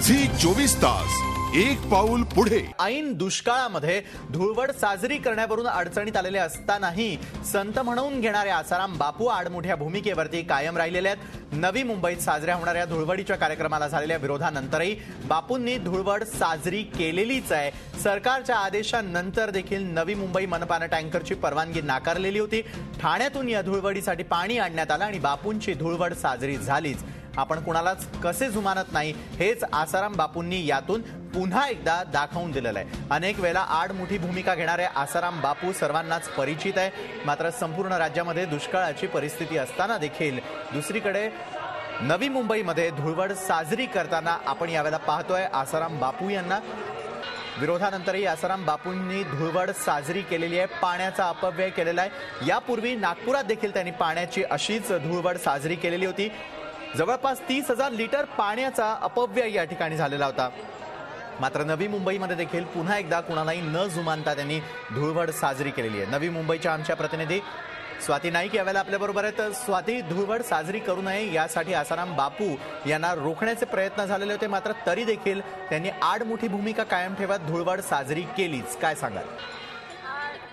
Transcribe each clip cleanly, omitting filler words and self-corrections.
Zee 24 तास एक पाऊल पुढे। ऐन दुष्काळामध्ये धुळवड साजरी करण्यावरून अडचणीत आलेले असतानाही संत म्हणून घेणारे आसाराम बापू आडमुठ्या भूमिकेवरती कायम राहिलेले आहेत। नवी मुंबईत साजऱ्या होणाऱ्या धुळवडीच्या कार्यक्रमाला झालेल्या विरोधानंतरही बापूंनी धुळवड साजरी केलेलीच आहे। सरकारच्या आदेशानंतर देखील नवी मुंबई मनपाने टँकरची परवानगी नाकारलेली होती। ठाण्यातून या धुळवडीसाठी पाणी आणण्यात आलं आणि बापूंची धुळवड साजरी झालीच। आपण कुणालाच कसे जुमानत नाही हेच आसाराम बापूंनी यातून पुन्हा एकदा दाखवून दिलेलं आहे। अनेक वेळा आडमुठी भूमिका घेणारे आसाराम बापू सर्वांनाच परिचित आहे। मात्र संपूर्ण राज्यामध्ये दुष्काळाची परिस्थिती असताना देखील दुसरीकडे नवी मुंबईमध्ये धुळवड साजरी करताना आपण यावेळेला पाहतोय आसाराम बापू यांना। विरोधानंतरही आसाराम बापूंनी धुळवड साजरी केलेली आहे, पाण्याचा अपव्यय केलेला आहे। यापूर्वी नागपुरात देखील त्यांनी पाण्याची अशीच धुळवड साजरी केलेली होती। जवळपास 30,000 लिटर पाण्याचा अपव्यय या ठिकाणी झालेला होता। मात्र नवी मुंबईमध्ये देखील पुन्हा एकदा कुणालाही न जुमानता त्यांनी धुळवड साजरी केलेली आहे। नवी मुंबईच्या आमच्या प्रतिनिधी स्वाती नाईक यावेळेला आपल्याबरोबर आहेत। स्वाती, धुळवड साजरी करू नये यासाठी आसाराम बापू यांना रोखण्याचे प्रयत्न झालेले होते, मात्र तरी देखील त्यांनी आडमुठी भूमिका कायम ठेवत धुळवड साजरी केलीच, काय सांगाल?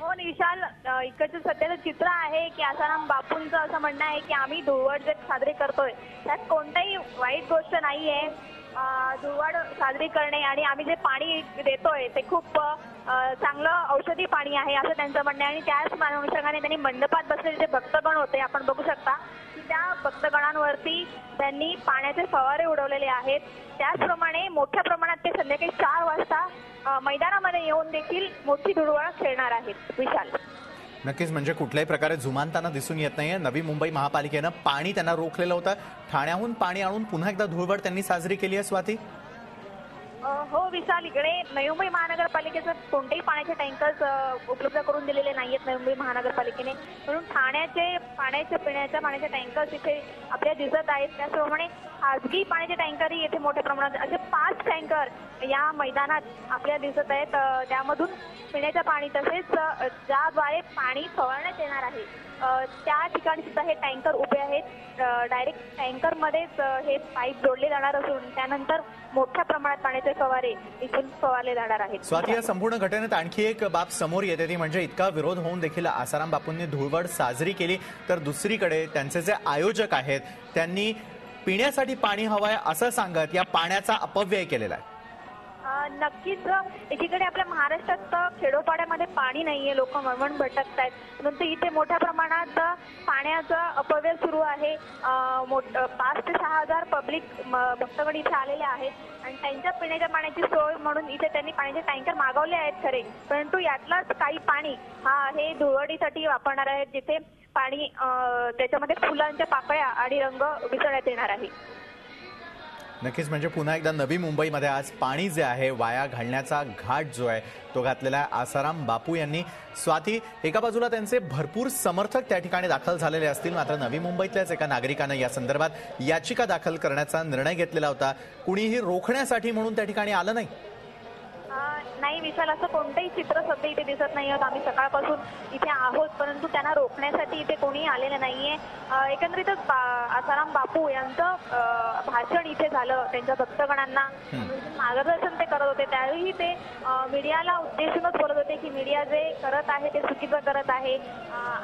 हो निशाल, इकडचं सध्याचं चित्र आहे की आसाराम बापूंचं असं म्हणणं आहे की आम्ही धुळवड जे साजरी करतोय त्यात कोणताही वाईट गोष्ट नाही आहे। धुळवड साजरी करणे आणि आम्ही जे पाणी देतोय ते खूप चांगलं औषधी पाणी आहे असं त्यांचं म्हणणं आहे। आणि त्याच अनुषंगाने त्यांनी मंडपात बसलेले जे भक्तगण होते आपण बघू शकता की त्या भक्तगणांवरती त्यांनी पाण्याचे फवारे उडवलेले आहेत। त्याचप्रमाणे मोठ्या प्रमाणात ते संध्याकाळी 4 वाजता मैदानामध्ये येऊन देखील मोठी धुळवड खेळणार आहेत। विशाल, नक्कीच, म्हणजे कुठल्याही प्रकारे जुमानताना दिसून येत नाहीये। नवी मुंबई महापालिकेनं पाणी त्यांना रोखलेलं होतं, ठाण्याहून पाणी आणून पुन्हा एकदा धुळवड त्यांनी साजरी केली आहे। स्वाती, हो विशाल, इकडे नवी मुंबई महानगरपालिकेचं कोणतेही पाण्याचे टँकर्स उपलब्ध करून दिलेले नाहीयेत नवी मुंबई महानगरपालिकेने, म्हणून ठाण्याचे पिण्याच्या पाण्याचे टँकर्स इथे आपल्या दिसत आहेत। त्याचप्रमाणे खाजगी पाण्याचे टँकरही येथे मोठ्या प्रमाणात असे 5 टँकर या मैदानात आपल्या दिसत आहेत। त्यामधून पिण्याचं पाणी तसेच ज्याद्वारे पाणी फवारण्यात येणार आहे त्या ठिकाणी सुद्धा हे टँकर उभे आहेत। डायरेक्ट टँकरमध्येच हे पाईप जोडले जाणार असून त्यानंतर मोठ्या प्रमाणात पाण्याचे फवारे इथून फवारले जाणार आहेत। स्वाती, या संपूर्ण घटनेत आणखी एक बाब समोर येते ती म्हणजे इतका विरोध होऊन देखील आसाराम बापूंनी धुळवड साजरी केली, तर दुसरीकडे त्यांचे जे आयोजक आहेत त्यांनी पिण्यासाठी पाणी हवंय असं सांगत या पाण्याचा अपव्यय केलेला आहे। नक्कीच, एकीकडे आपल्या महाराष्ट्रात खेडोपाड्यामध्ये पाणी नाहीये, लोक मळमळ भटकत आहेत, परंतु इथे मोठ्या प्रमाणात पाण्याचा अपव्यय सुरू आहे। 5 ते 6,000 पब्लिक भक्तगण इथे आलेले आहेत आणि त्यांच्या पिण्याच्या पाण्याची सोय म्हणून इथे त्यांनी पाण्याचे टँकर मागवले आहेत खरे, परंतु यातलंच काही पाणी हे धुळवडीसाठी वापरणार आहेत, जिथे पाणी त्याच्यामध्ये फुलांच्या पाकळ्या आणि रंग मिसळण्यात येणार आहे। नक्कीच, म्हणजे पुन्हा एकदा नवी मुंबईमध्ये आज पाणी जे आहे वाया घालण्याचा घाट जो आहे तो घातलेला आहे आसाराम बापू यांनी। स्वाती, एका बाजूला त्यांचे भरपूर समर्थक त्या ठिकाणी दाखल झालेले असतील, मात्र नवी मुंबईतल्याच एका नागरिकानं या संदर्भात याचिका दाखल करण्याचा निर्णय घेतलेला होता। कुणीही रोखण्यासाठी म्हणून त्या ठिकाणी आलं नाही? नाही विशाल, असं कोणतंही चित्र सध्या इथे दिसत नाही आहोत। आम्ही सकाळपासून इथे आहोत, परंतु त्यांना रोखण्यासाठी इथे कोणी आलेलं नाहीये। एकंदरीतच आसाराम बापू यांचं भाषण इथे झालं, त्यांच्या भक्तगणांना मार्गदर्शन ते करत होते। त्यावेळी ते मीडियाला उद्देशूनच बोलत होते की मीडिया जे करत आहे ते चुकीचं करत आहे।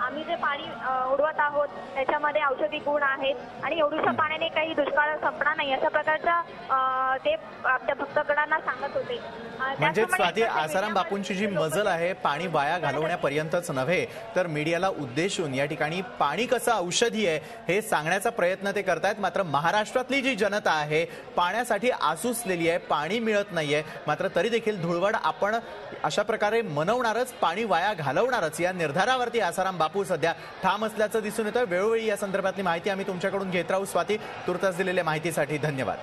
आम्ही जे पाणी उडवत आहोत त्याच्यामध्ये औषधी गुण आहेत आणि एवढ्याशा पाण्याने काही दुष्काळ संपणार नाही अशा प्रकारच्या ते आपल्या भक्तगणांना सांगत होते। म्हणजे स्वाती, आसाराम बापूंची जी मजल आहे पाणी वाया घालवण्यापर्यंतच नव्हे तर मीडियाला उद्देशून या ठिकाणी पाणी कसं औषधी आहे हे सांगण्याचा प्रयत्न ते करतायत। मात्र महाराष्ट्रातली जी जनता आहे पाण्यासाठी आसूसलेली आहे, पाणी मिळत नाहीये, मात्र तरी देखील धुळवड आपण अशा प्रकारे मनवणारच, पाणी वाया घालवणारच या निर्धारावरती आसाराम बापू सध्या ठाम असल्याचं दिसून येतं। वेळोवेळी या संदर्भातली माहिती आम्ही तुमच्याकडून घेत राहू। स्वाती, तुर्तास दिलेल्या माहितीसाठी धन्यवाद।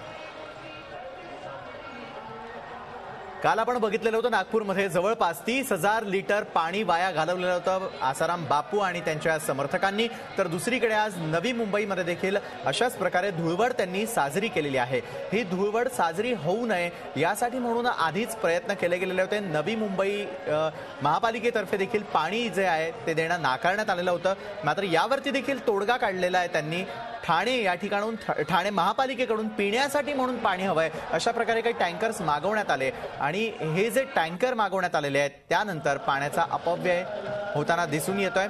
काल आपण बघितलेलं होतं नागपूरमध्ये जवळपास 30,000 लिटर पाणी वाया घालवलेलं होतं आसाराम बापू आणि त्यांच्या समर्थकांनी, तर दुसरीकडे आज नवी मुंबईमध्ये देखील अशाच प्रकारे धुळवड त्यांनी साजरी केलेली आहे। ही धुळवड साजरी होऊ नये यासाठी म्हणून आधीच प्रयत्न केले गेलेले होते। नवी मुंबई महापालिकेतर्फे देखील पाणी जे आहे ते देणं नाकारण्यात आलेलं होतं, मात्र यावरती देखील तोडगा काढलेला आहे त्यांनी। ठाणे या ठिकाणून ठाणे महापालिकेकडून पिण्यासाठी म्हणून पाणी हवंय अशा प्रकारे काही टँकर्स मागवण्यात आले आणि हे जे टँकर मागवण्यात आलेले आहेत त्यानंतर पाण्याचा अपव्यय होताना दिसून येतोय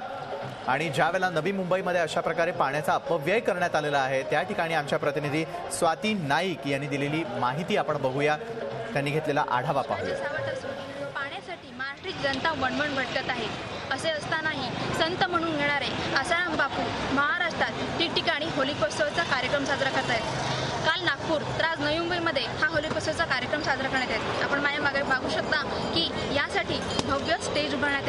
आणि ज्या वेळेला नवी मुंबईमध्ये अशा प्रकारे पाण्याचा अपव्यय करण्यात आलेला आहे त्या ठिकाणी आमच्या प्रतिनिधी स्वाती नाईक यांनी दिलेली माहिती आपण बघूया. त्यांनी घेतलेला आढावा पाहूया. पाण्यासाठी महाराष्ट्रीय जनता वणवण भटकत आहे. असे असतानाही संत म्हणून घेणारे आसाराम बापू महाराष्ट्रात ठिकठिकाणी होलिकोत्सवाचा कार्यक्रम साजरा करत आहेत. काल नागपूर तर आज नवी मुंबईमध्ये हा होलिकोत्सवाचा कार्यक्रम साजरा करण्यात येत. आपण माझ्या मागे बघू शकता की यासाठी भव्य स्टेज उभारण्यात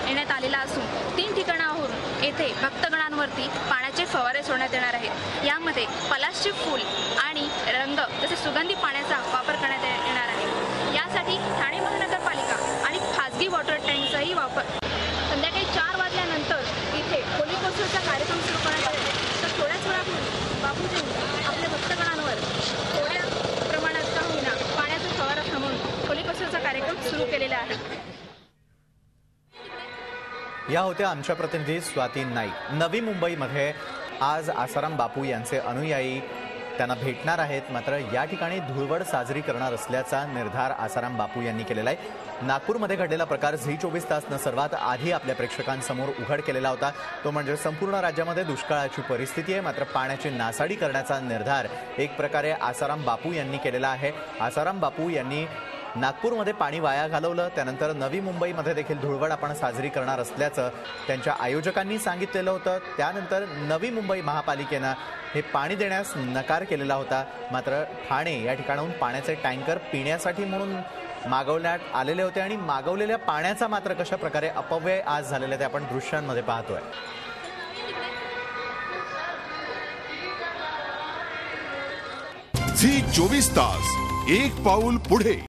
येण्यात आलेला असून 3 ठिकाणावरून येथे भक्तगणांवरती पाण्याचे फवारे सोडण्यात येणार आहेत. यामध्ये पलाशचे फूल आणि रंग तसेच सुगंधी पाण्याचा वापर करण्यात येणार आहे. यासाठी ठाणे महानगरपालिका आणि खासगी वॉटर टँकचाही वापर संध्याकाळी 4 वाजल्यानंतर इथे होलिकोत्सवाचा कार्यक्रम सुरू करण्यात आला आहे. तर थोड्याच वेळापूर्वी बापूजींनी आपल्या भक्तगणांवर थोड्या प्रमाणात का होईना पाण्याचा फवारा थांबवून होलिकोत्सवाचा कार्यक्रम सुरू केलेला आहे. या होत्या आमच्या प्रतिनिधी स्वाती नाईक. नवी मुंबईमध्ये आज आसाराम बापू यांचे अनुयायी त्यांना भेटणार आहेत. मात्र या ठिकाणी धुळवड साजरी करणार असल्याचा निर्धार आसाराम बापू यांनी केलेला आहे. नागपूरमध्ये घडलेला प्रकार झी 24 तासनं सर्वात आधी आपल्या प्रेक्षकांसमोर उघड केलेला होता. तो म्हणजे संपूर्ण राज्यामध्ये दुष्काळाची परिस्थिती आहे मात्र पाण्याची नासाडी करण्याचा निर्धार एक प्रकारे आसाराम बापू यांनी केलेला आहे. आसाराम बापू यांनी नागपूरमध्ये पाणी वाया घालवलं त्यानंतर नवी मुंबईमध्ये देखील धुळवड आपण साजरी करणार असल्याचं त्यांच्या आयोजकांनी सांगितलेलं होतं. त्यानंतर नवी मुंबई महापालिकेनं हे पाणी देण्यास नकार केलेला होता. मात्र ठाणे या ठिकाणाहून पाण्याचे टँकर पिण्यासाठी म्हणून मागवण्यात आलेले होते आणि मागवलेल्या पाण्याचा मात्र कशा प्रकारे अपव्यय आज झालेला ते आपण दृश्यांमध्ये पाहतोय. झी 24 तास एक पाऊल पुढे.